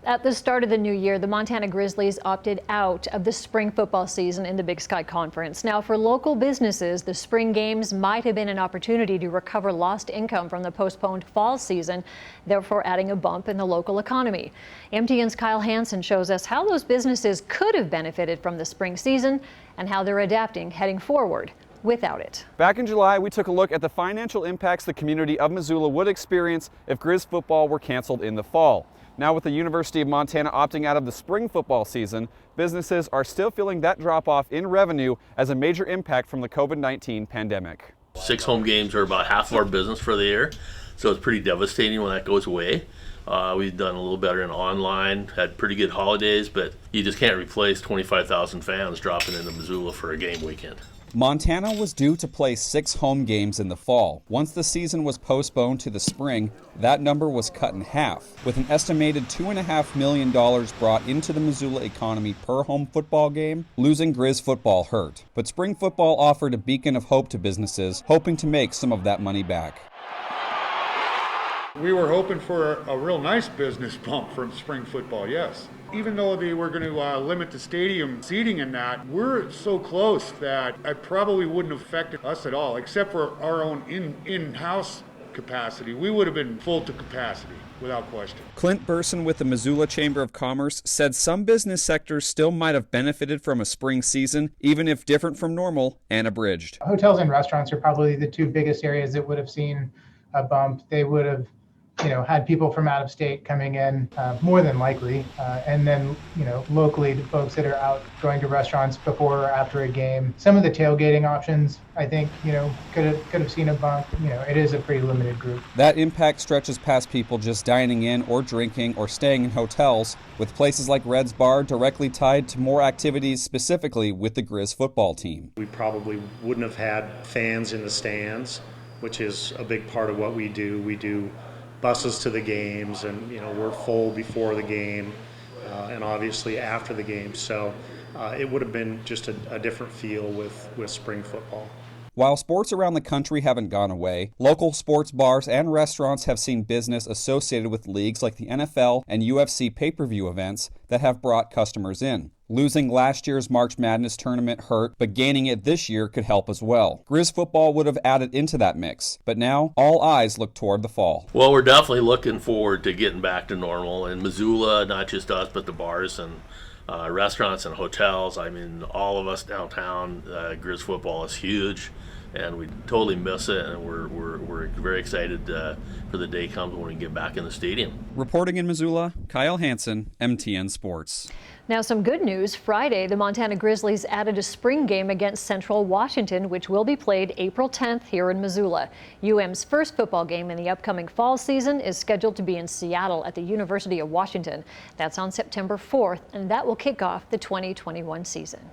At the start of the new year, the Montana Grizzlies opted out of the spring football season in the Big Sky Conference. Now, for local businesses, the spring games might have been an opportunity to recover lost income from the postponed fall season, therefore adding a bump in the local economy. MTN's Kyle Hansen shows us how those businesses could have benefited from the spring season and how they're adapting heading forward without it. Back in July, we took a look at the financial impacts the community of Missoula would experience if Griz football were canceled in the fall. Now, with the University of Montana opting out of the spring football season, businesses are still feeling that drop-off in revenue as a major impact from the COVID-19 pandemic. 6 home games are about half of our business for the year, so it's pretty devastating when that goes away. We've done a little better in online, had pretty good holidays, but you just can't replace 25,000 fans dropping into Missoula for a game weekend. Montana was due to play 6 home games in the fall. Once the season was postponed to the spring, that number was cut in half, with an estimated $2.5 million brought into the Missoula economy per home football game. Losing Griz football hurt, but spring football offered a beacon of hope to businesses, hoping to make some of that money back. We were hoping for a real nice business bump from spring football, yes. Even though they were going to limit the stadium seating and that, we're so close that it probably wouldn't have affected us at all, except for our own in-house capacity. We would have been full to capacity, without question. Clint Burson with the Missoula Chamber of Commerce said some business sectors still might have benefited from a spring season, even if different from normal and abridged. Hotels and restaurants are probably the 2 biggest areas that would have seen a bump. They would have had people from out of state coming in, more than likely, and then, locally, the folks that are out going to restaurants before or after a game. Some of the tailgating options, I think, could have seen a bump. It is a pretty limited group. That impact stretches past people just dining in or drinking or staying in hotels, with places like Red's Bar directly tied to more activities specifically with the Griz football team. We probably wouldn't have had fans in the stands, which is a big part of what we do. We do buses to the games, and we're full before the game and obviously after the game, so it would have been just a different feel with spring football. While sports around the country haven't gone away, local sports bars and restaurants have seen business associated with leagues like the NFL and UFC pay-per-view events that have brought customers in. Losing last year's March Madness tournament hurt, but gaining it this year could help as well. Griz football would have added into that mix, but now all eyes look toward the fall. Well, we're definitely looking forward to getting back to normal. In Missoula, not just us, but the bars and restaurants and hotels. I mean, all of us downtown, Griz football is huge, and we totally miss it, and we're very excited for the day comes when we get back in the stadium. Reporting in Missoula, Kyle Hansen, MTN Sports. Now, some good news. Friday, the Montana Grizzlies added a spring game against Central Washington, which will be played April 10th here in Missoula. UM's first football game in the upcoming fall season is scheduled to be in Seattle at the University of Washington. That's on September 4th, and that will kick off the 2021 season.